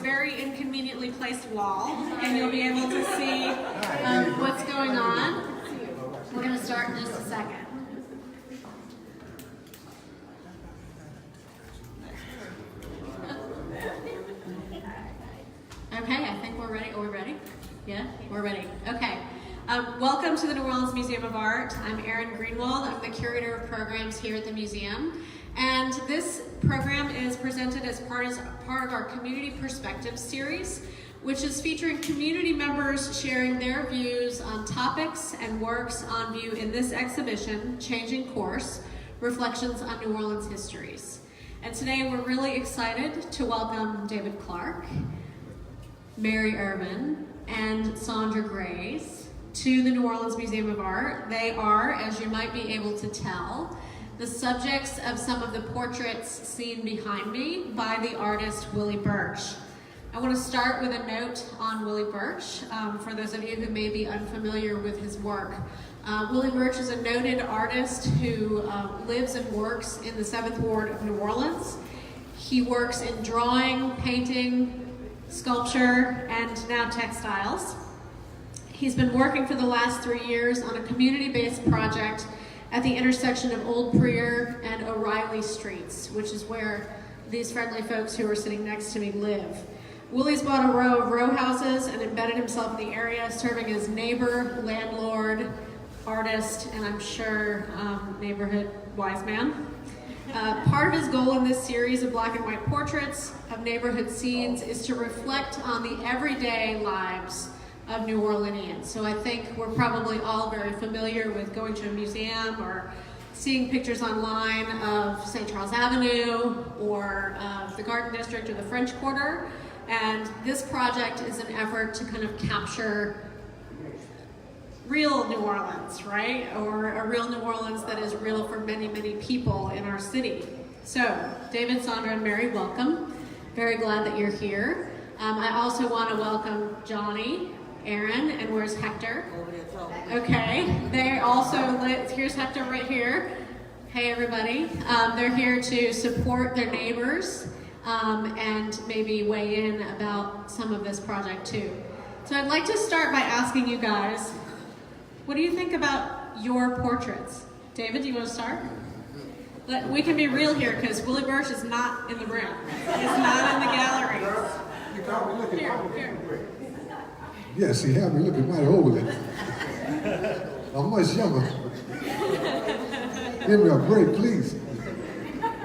very inconveniently placed wall, and you'll be able to see what's going on. We're going to start in just a second. Okay, I think we're ready. Are we ready? Yeah, we're ready. Okay. Welcome to the New Orleans Museum of Art. I'm Erin Greenwald. I'm the curator of programs here at the museum. And this program is presented as part of our Community Perspectives series, which is featuring community members sharing their views on topics and works on view in this exhibition, Changing Course, Reflections on New Orleans Histories. And today we're really excited to welcome David Clark, Mary Irvin, and Saundra Grayes to the New Orleans Museum of Art. They are, as you might be able to tell, the subjects of some of the portraits seen behind me by the artist Willie Birch. I want to start with a note on Willie Birch, for those of you who may be unfamiliar with his work. Willie Birch is a noted artist who lives and works in the 7th Ward of New Orleans. He works in drawing, painting, sculpture, and now textiles. He's been working for the last 3 years on a community-based project at the intersection of Old Prieur and O'Reilly Streets, which is where these friendly folks who are sitting next to me live. Willie's bought a row of row houses and embedded himself in the area, serving as neighbor, landlord, artist, and I'm sure neighborhood wise man. Part of his goal in this series of black and white portraits of neighborhood scenes is to reflect on the everyday lives of New Orleanians. So I think we're probably all very familiar with going to a museum or seeing pictures online of St. Charles Avenue or the Garden District or the French Quarter. And this project is an effort to kind of capture real New Orleans, right? Or a real New Orleans that is real for many, many people in our city. So, David, Saundra, and Mary, welcome. Very glad that you're here. I also want to welcome Johnny, Aaron, and where's Hector? Okay, they also live, here's Hector right here. Hey everybody. They're here to support their neighbors and maybe weigh in about some of this project too. So I'd like to start by asking you guys, what do you think about your portraits? David, do you want to start? We can be real here because Willie Birch is not in the room. He's not in the gallery. Here. Yes, he had me looking mighty old. I'm much younger. Give me a break, please.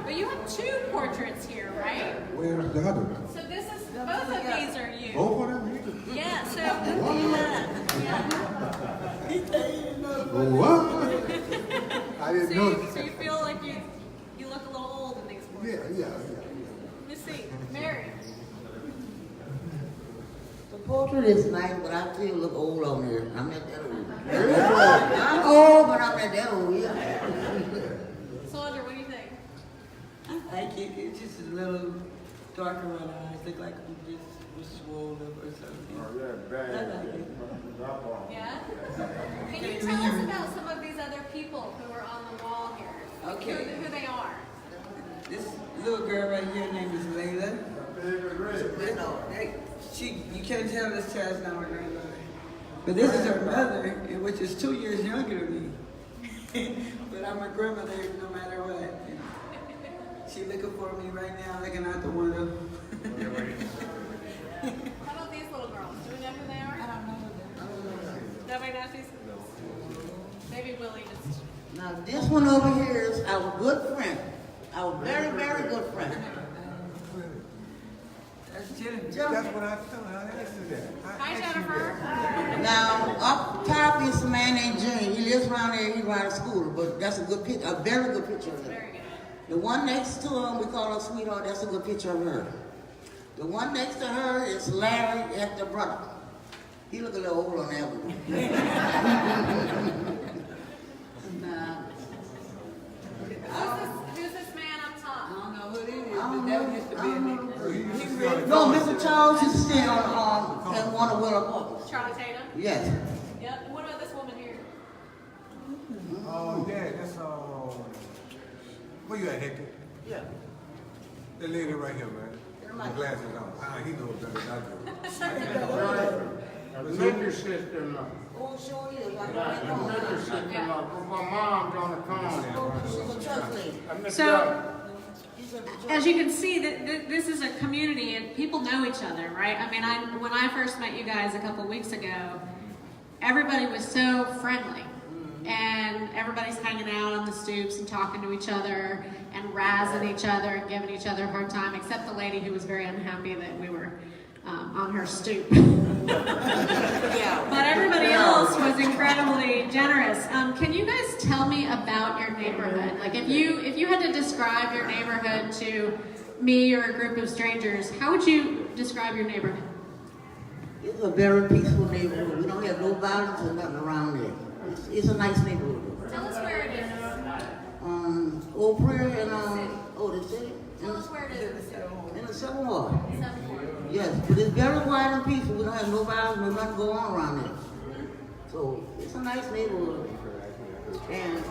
But you have 2 portraits here, right? Where's the other? So this is, both of these are you. Both of them? Yeah, so. What? I didn't know. So you feel like you look a little old in these portraits? Yeah. Let me see. Mary. The portrait is nice, but I still look old on there. I'm not that old. I'm old, but I'm not that old, yeah. Saundra, what do you think? I like it. It's just a little darker on the eyes. Look like I'm just swole up or something. Oh, yeah, bad. I like it. Yeah? Can you tell us about some of these other people who are on the wall here? Okay. Who they are? This little girl right here, named is Layla. You can't tell this child's not her grandmother. But this is her mother, which is 2 years younger than me. But I'm her grandmother no matter what. She looking for me right now, looking out the window. How about these little girls? Do we know who they are? I don't know them. Nobody knows these? Maybe Willie just... Now, this one over here is our good friend. Our very, very good friend. That's Jennifer. That's what I thought. I asked her that. Hi, Jennifer. Now, up top is a man named Junior. He lives around there, he rides school, but that's a good picture, a very good picture of him. Very good. The one next to him, we call her Sweetheart, that's a good picture of her. The one next to her is Larry, that's the brother. He look a little old on that one. Who's this man up I top? don't know who it is, but that used to be a nigga. No, Mr. Charles used to stay on in one of Willow Parks. Charlie Tatum? Yes. Yep. And what about this woman here? Oh, yeah, that's where you at, Hector? Yeah. That lady right here, man. My glasses on. He knows better than I do. The major sister-in-law. Oh, sure is. I The know major that. sister-in-law. My mom's on the corner. She's a church lady. So, She's in the church. as you can see, this is a community and people know each other, right? I mean, when I first met you guys a couple weeks ago, everybody was so friendly. And everybody's hanging out on the stoops and talking to each other and razzing each other and giving each other a hard time, except the lady who was very unhappy that we were on her stoop. But everybody else was incredibly generous. Can you guys tell me about your neighborhood? Like if you had to describe your neighborhood to me or a group of strangers, how would you describe your neighborhood? It's a very peaceful neighborhood. We don't have no violence or nothing around there. It's a nice neighborhood. Tell us where it is. Old Prieur and the city. Tell us where it is. In the Southern Ward. Yes, but it's very quiet and peaceful. We don't have no violence, no nothing going on around there. So it's a nice neighborhood. And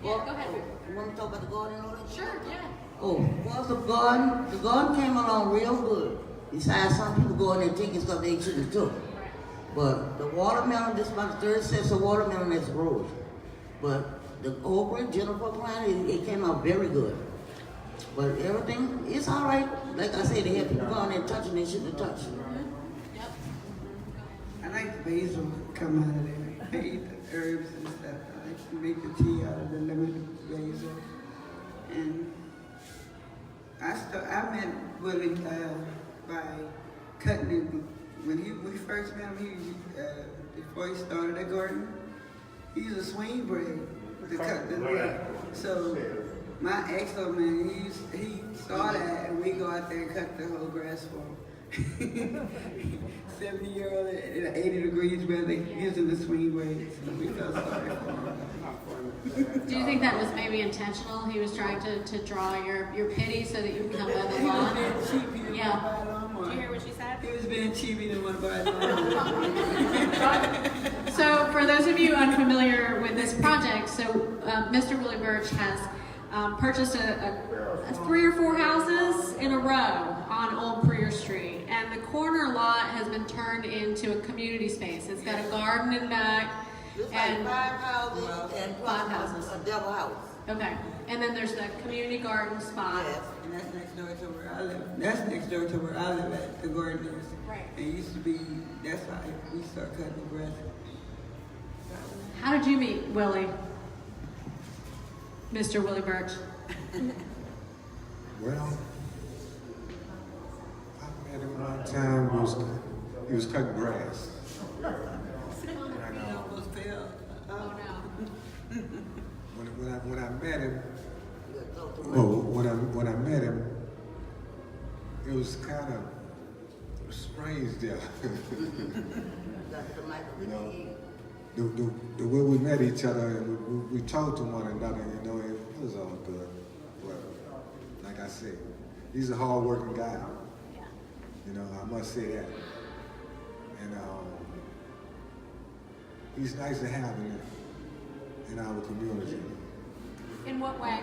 Yeah, go ahead. You want to talk about the garden and all that? Sure, yeah. Oh, well, the garden came along real good. Besides, some people go in there taking stuff they shouldn't have took. But the watermelon, this is about the third set of watermelon that's grows. But the okra, Jennifer planted, it came out very good. But everything, it's all right. Like I said, they have people going there touching they shouldn't have touched. Yep. I like the basil come out of there. I eat the herbs and stuff. I like to make the tea out of the lemon basil. And I met Willie by cutting it. When we first met him, before he started the garden, he used a swing blade to cut the wood. So my ex-husband, he saw that, and we go out there and cut the whole grass for him. 70-year-old in 80 degrees weather using the swing blade. So we felt sorry for him. Do you think that was maybe intentional? He was trying to draw your pity so that you would come by the lawn? Yeah. Did you hear what she said? He was being cheap, he didn't want to buy it. So for those of you unfamiliar with this project, so Mr. Willie Birch has purchased a 3 or 4 houses in a row on Old Prieur Street. And the corner lot has been turned into a community space. It's got a garden in back. It's And like 5 houses and 5 houses. a double house. Okay. And then there's the community garden spot. Yes. And that's next door to where I live. That's next door to where I live at, the garden is. Right. It used to be, that's why we started cutting the grass. How did you meet Willie? Mr. Willie Birch? Well, I met him one time. He was cutting grass. He almost fell. Oh no. When I met him, when I met him, it was kind of strange there. You know, the way we met each other and we talked to one another, you know, it was all good. But like I said, he's a hard-working guy. Yeah. You know, I must say that. And he's nice to have in our community. In what way?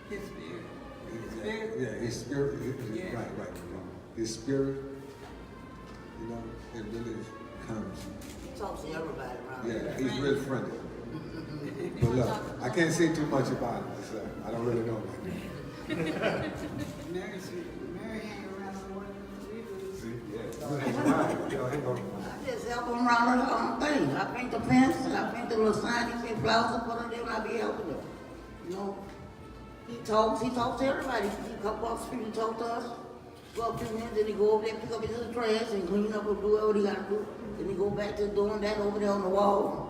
His spirit. Yeah, his spirit. Yeah. Right. His spirit, you know, it really comes. He talks to everybody around Yeah, here. he's real friendly. But look, I can't say too much about him. So I don't really know about him. Mary hang around more than we do. See, yeah. That's right. You know, he gonna- I just help him around the thing. I paint the fence, I paint the little sign, he say flowers and put it there, and I be helping him. You know, he talks to everybody. He come off the street and talk to us. Go up to him, then he go over there, pick up his little trash and clean up and do whatever he gotta do. Then he go back to doing that over there on the wall.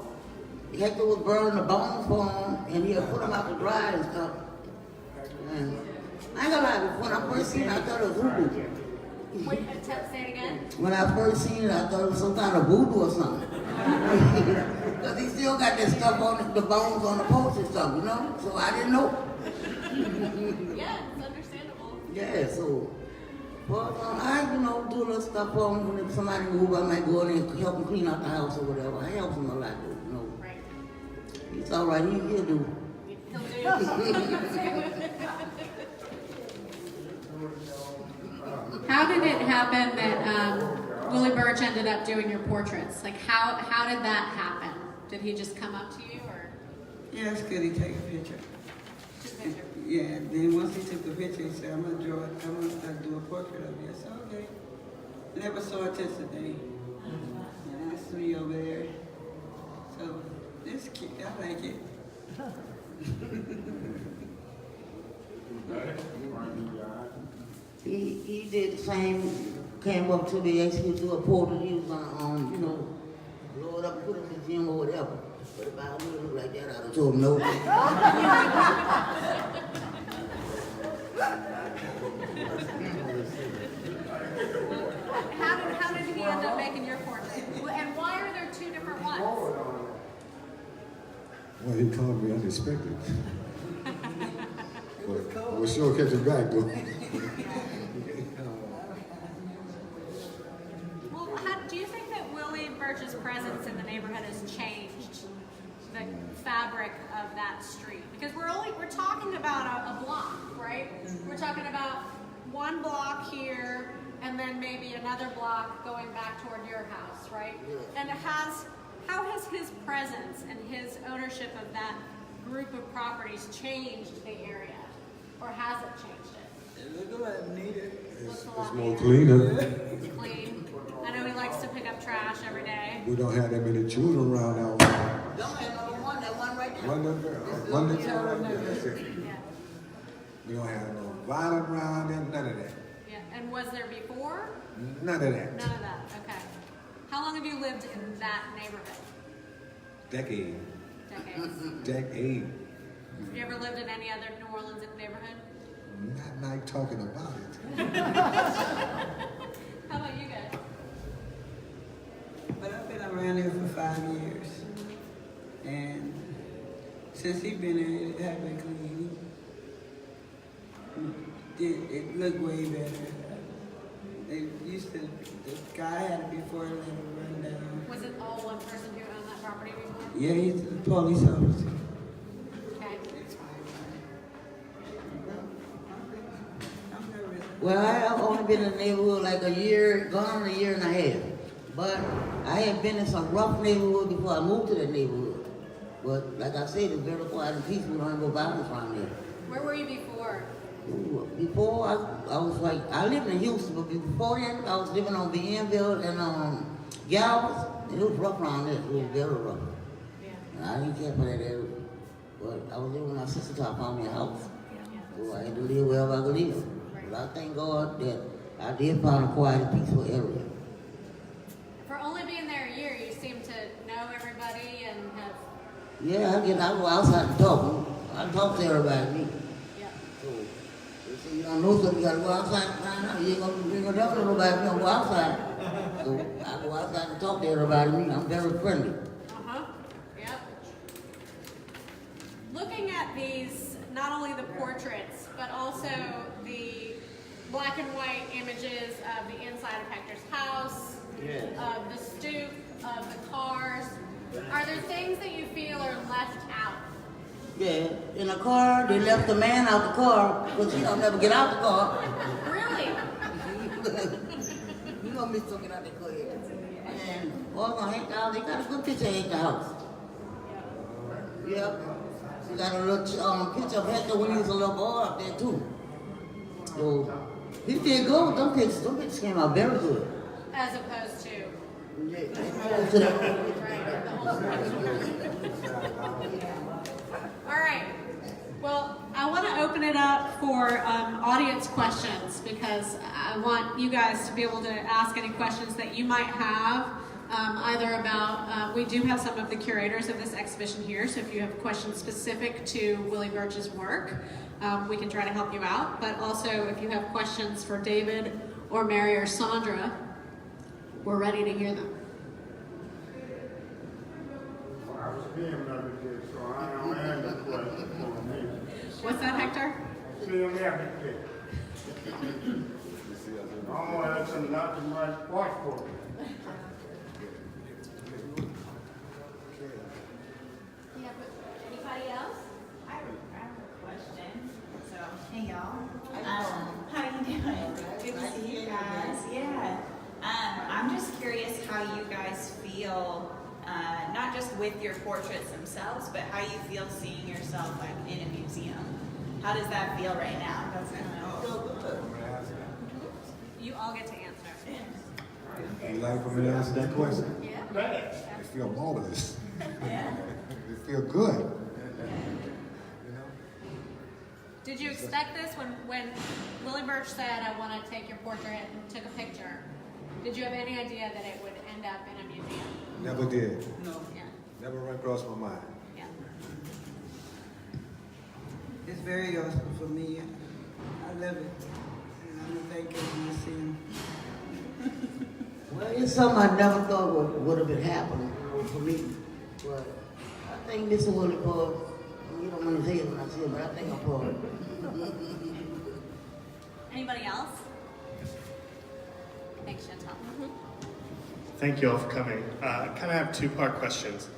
Hector was burning the bones for him, and he'll put them out to dry and stuff. And I ain't gonna lie, when I first seen it, I thought it was voodoo. Wait, say it again. When I first seen it, I thought it was some kind of voodoo or something. Because he still got that stuff on the bones on the post and stuff, you know? So I didn't know. Yeah, it's understandable. Yeah, so, well, I, do a little stuff for him. When if somebody move, I might go in and help him clean out the house or whatever. I help him a lot, you know. Right. He's all right, he'll do. How did it happen that Willie Birch ended up doing your portraits? Like, how did that happen? Did he just come up to you, or? Yeah, it's good. He take a picture. Just a picture? Yeah. Then once he took the picture, he said, "I'm gonna draw it. I'm gonna do a portrait of you." I said, "Okay." Never saw it till today. And that's me over there. So it's cute. I like it. He did the same, came up to me, asked me to do a portrait. He was gonna, blow it up, put it in the gym or whatever. But if I would look like that, I'd have told him no. How did he end up making your portrait? And why are there two different ones? Well, he called me unexpected. But we'll sure catch him back, though. Well, do you think that Willie Birch's presence in the neighborhood has changed the fabric of that street? Because we're talking about a block, right? We're talking about one block here, and then maybe another block going back toward your house, right? And how has his presence and his ownership of that group of properties changed the area? Or has it changed it? It look like needed. Looks a It's lot more neater. cleaner. It's clean. I know he likes to pick up trash every day. We don't have that many children around now. Don't have no one, that one right there. One little girl, one little child right there, that's it. Yeah. We don't have no violence around there, none of that. Yeah. And was there before? None of that. None of that. Okay. How long have you lived in that neighborhood? Decade. Decades. Decade. Have you ever lived in any other New Orleans neighborhood? Not like talking about it. How about you guys? But I've been around here for 5 years. And since he's been here, it has been clean. It looked way better. They used to, the guy had it before it let him run down. Was it all one person who owned that property before? Yeah, he's the police officer. Okay. I'm nervous. Well, I have only been in the neighborhood like a year, gone on a year and a half. But I have been in some rough neighborhood before I moved to that neighborhood. But like I said, it's very quiet and peaceful. We don't have no violence around there. Where were you before? Before I was like, I lived in Houston, but before then I was living on Bienville and Galvez. It was rough around there. It was very rough. Yeah. And I didn't care for that area. But I was living with my sister till I found me a house. Yeah. So I had to live wherever I could live. But I thank God that I did find a quiet and peaceful area. For only being there a year, you seem to know everybody and have. Yeah, I go outside and talk. I talk to everybody. Yeah. So they say you don't know something, you gotta go outside and find out. You ain't gonna tell nobody if you don't go outside. So I go outside and talk to everybody. I'm very friendly. Uh-huh. Yep. Looking at these, not only the portraits, but also the black and white images of the inside of Hector's house, of the stoop, of the cars. Are there things that you feel are left out? Yeah, in the car, they left the man out the car because he don't never get out the car. Really? You know me talking out the car. And all on Hector house, they got a good picture of Hector house. Yep. They got a little picture of Hector when he was a little boy up there too. So he did good. Them pictures came out very good. As opposed to. To that. Right, the whole All right. Well, I want to open it up for audience questions because I want you guys to be able to ask any questions that you might have, either about, we do have some of the curators of this exhibition here, so if you have questions specific to Willie Birch's work, we can try to help you out. But also, if you have questions for David or Mary or Saundra, we're ready to hear them. I was being another kid, so I don't have no question for me. What's that, Hector? See him every kid. Oh, that's nothing like watch for me. Yeah, but anybody else? Hey y'all. How you doing? Good to see you guys. Yeah. I'm just curious how you guys feel, not just with your portraits themselves, but how you feel seeing yourself like in a museum. How does that feel right now? You all get to answer. You like for me to answer that question? Yeah. It feel marvelous. Yeah. It feel good. You know? Did you expect this when Willie Birch said, I want to take your portrait and took a picture? Did you have any idea that it would end up in a museum? Never did. No, Yeah. Never run across my mind. Yeah. it's very useful for me. I love it. And I'm gonna thank you when I see him. Well, it's something I never thought would have been happening for me. But I think Mr. Willie Birch, you don't want to say it when I see him, but I think I'm part of it. Anybody else? Thanks, Chantal. Thank you all for coming. I kind of have two-part questions.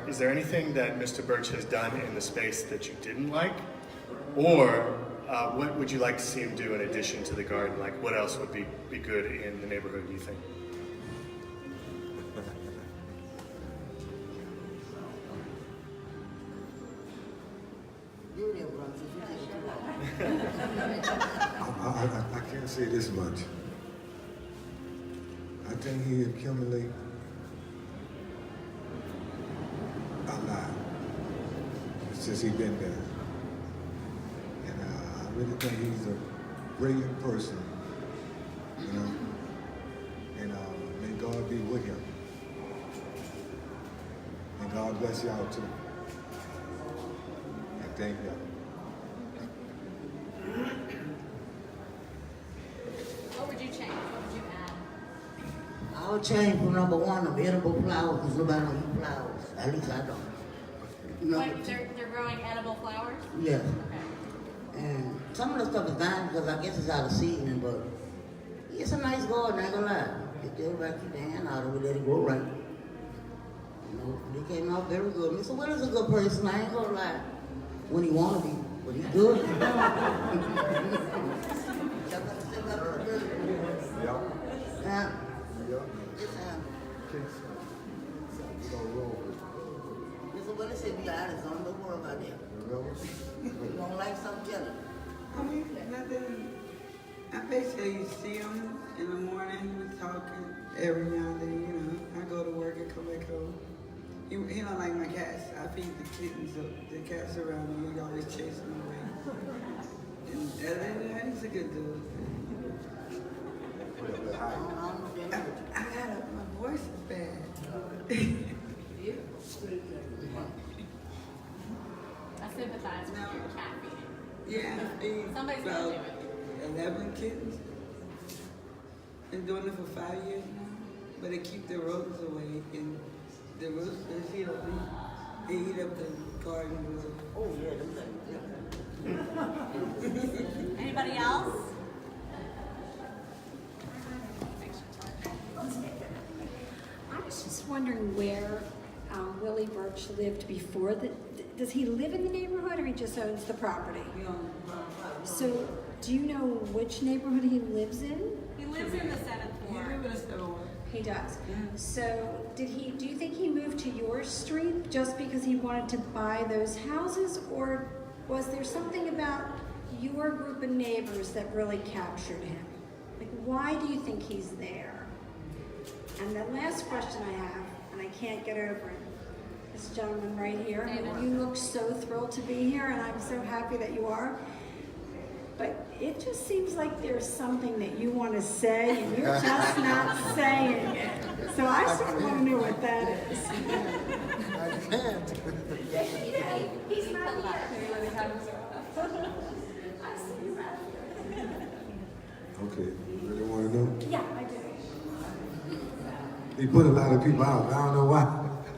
Is there anything that Mr. Birch has done in the space that you didn't like? Or what would you like to see him do in addition to the garden? Like what else would be good in the neighborhood, do you think? You never run, so you take it too long. I can't say this much. I think he accumulated a lot since he's been there. And I really think he's a brilliant person, you know. And may God be with him. And God bless y'all too. And thank y'all. What would you change? What would you add? I would change from number one of edible flowers, because nobody don't eat flowers. At least I don't. Number Wait, two, they're growing edible flowers? yes. Okay. And some of the stuff is dying because I guess it's out of season, but it's a nice garden, I ain't gonna lie. If they right, keep their hand out of it, let it grow right. You know, they came out very good. Mr. Willis is a good person, I ain't gonna lie. When he wanna be, but he's good. Yeah. Mr. Willis said, be honest, don't worry about that. You don't like something, tell him. I mean, nothing. I basically see him in the morning, we talking every now and then, you know. I go to work and come back home. He don't like my cats. I feed the kittens, the cats around me. He always chasing them away. And other than that, he's a good dude. My voice is bad. I sympathize with your cat feeding. Yeah, I feed Somebody's gotta about do 11 kittens. Been doing it for 5 years now. But they keep the rodents away. And the rodents, they eat up the garden roses. Oh, yeah, them things, yeah. Anybody else? I was just wondering where Willie Birch lived before. Does he live in the neighborhood or he just owns the property? We on So do you know which neighborhood he lives in? He lives in the 7th You floor. live in a store. He does. Yeah. So do you think he moved to your street just because he wanted to buy those houses, or was there something about your group of neighbors that really captured him? Like, why do you think he's there? And the last question I have, and I can't get over it, this gentleman right here. David. You look so thrilled to be here, and I'm so happy that you are. But it just seems like there's something that you want to say, and you're just not saying it. So I just want to know what that is. I can't. He's not here. I see you right here. Okay, you really want to know? Yeah, I do. He put a lot of people out. I don't know why.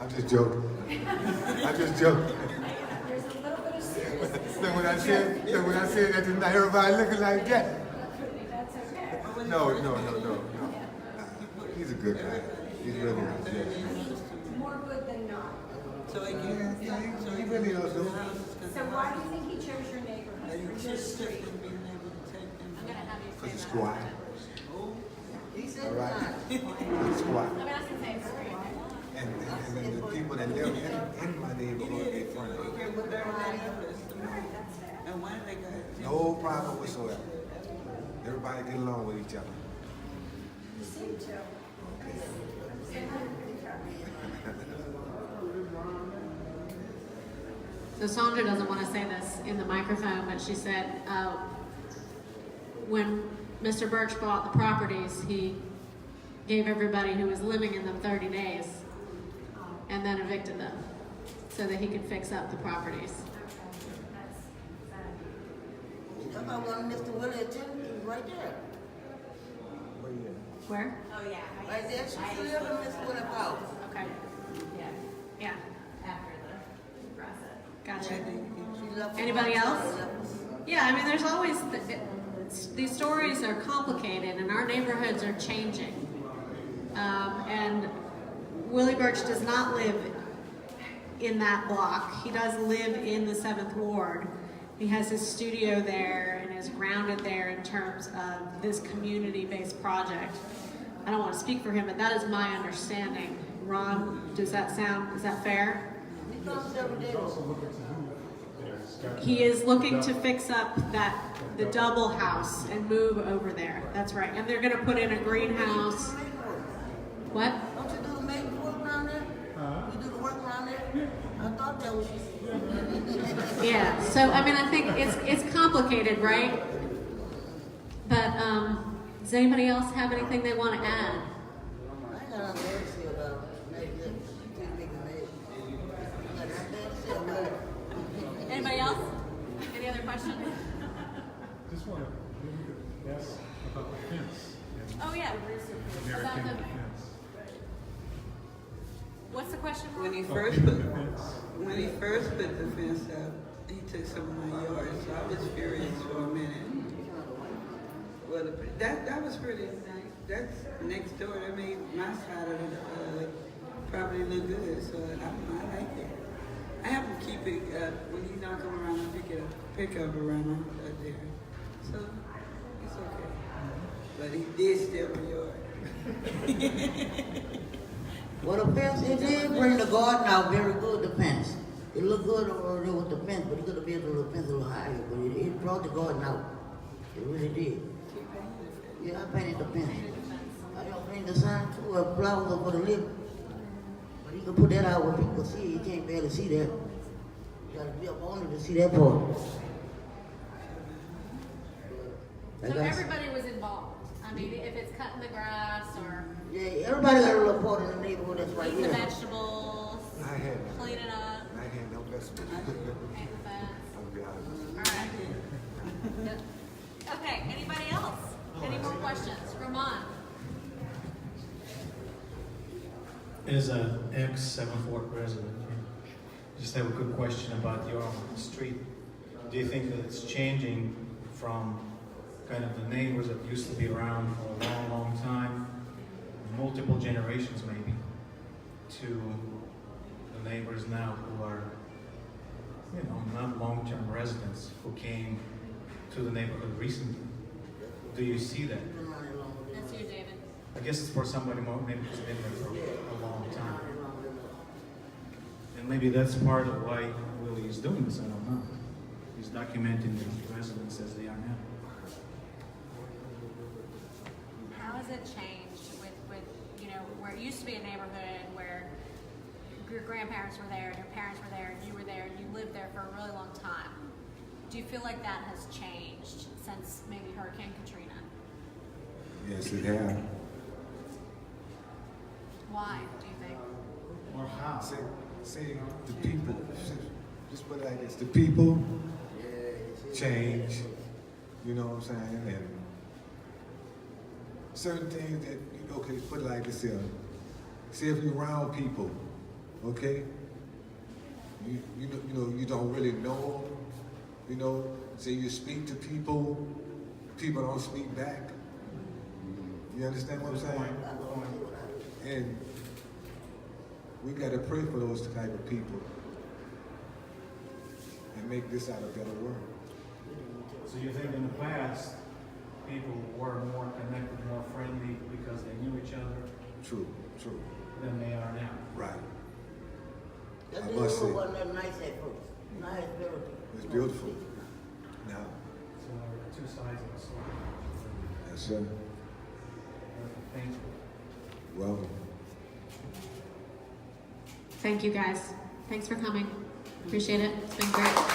I'm just joking. I'm just joking. There's a little bit of seriousness. So when I said that tonight, everybody looking like that. That's okay. No. He's a good guy. He's really nice. Yeah. More good than not. So He really does. So why do you think he chose your neighborhood? Prieur just Street. couldn't being able to take them. I'm gonna have you Because say it's that. quiet. He said All right. that. It's quiet. I'm asking to say it's free. And then the people that live in my neighborhood get friendly. Okay, but they're not others. And one they got. No problem whatsoever. Everybody get along with each other. So Saundra doesn't want to say this in the microphone, but she said when Mr. Birch bought the properties, he gave everybody who was living in them 30 days and then evicted them so that he could fix up the properties. I thought one Mr. Willie too, he was right there. Where? Oh, yeah. Right there, she still live in Mr. Willie's house. Okay. Yeah, Yeah. after the process. Gotcha. She left Anybody us. else? Yeah, I mean, there's always, these stories are complicated and our neighborhoods are changing. And Willie Birch does not live in that block. He does live in the 7th Ward. He has his studio there and is grounded there in terms of this community-based project. I don't want to speak for him, but that is my understanding. Ron, is that fair? He comes every day. He is looking to fix up the double house and move over there. That's right. And they're going to put in a greenhouse. What? Don't you do the maintenance work around there? You do the work around there? I thought that was you. Yeah. So I mean, I think it's complicated, right? But does anybody else have anything they want to add? I ain't got nothing to say about it. Too big a name. I got nothing to say about it. Anybody else? Any other questions? Just want to ask about the fence. and Oh yeah. About American the, fence. what's the question? When he Oh, first the put, fence. when he first put the fence up, he took some of my yard, so I was furious for a minute. Well, that was pretty nice. That's next door. That made my side of the property look good, so I like it. I have to keep it when he's not coming around. I pick up around there, so it's okay. But he did steal my yard. Well, the fence, it did bring the garden out very good, the fence. It looked good over there with the fence, but it could have been a little fence a little higher, but it brought the garden out. It really did. Yeah, I painted the fence. I don't paint the sign too, or flowers for the lip. But you can put that out where people see it, you can't barely see that. You gotta be up on it to see that part. So everybody was involved. I mean, if it's cutting the grass or Yeah, everybody got a little part in the neighborhood that's right eating the here. vegetables, I had cleaning up, I had no vegetables. painting the fence. I'll be honest. All right. Yep. Okay, anybody else? Any more questions? Ramon? As an ex-7th Ward resident, just have a quick question about your street. Do you think that it's changing from kind of the neighbors that used to be around for a long, long time, multiple generations maybe, to the neighbors now who are, not long-term residents who came to the neighborhood recently? Do you see that? That's you, David. I guess it's for somebody more, maybe who's been there for a long time. And maybe that's part of why Willie is doing this, I don't know. He's documenting the residents as they are now. How has it changed with where it used to be a neighborhood where your grandparents were there, your parents were there, and you were there, and you lived there for a really long time? Do you feel like that has changed since maybe Hurricane Katrina? Yes, it has. Why, do you think? Or how? Say the people, just put it like this, the people change, you know what I'm saying? And certain things that, okay, put it like this here. See if you're around people, okay? You don't really know them, say you speak to people, people don't speak back. You understand what I'm saying? And we gotta pray for those type of people and make this out a better world. So you think in the past, people were more connected, more friendly because they knew each other True, true. than they are now? Right. That I must say- wasn't that nice at first. Now it's beautiful. It's beautiful. Now, So there are two sides of the story. yes, sir. Thank you. Welcome. Thank you guys. Thanks for coming. Appreciate it. It's been great.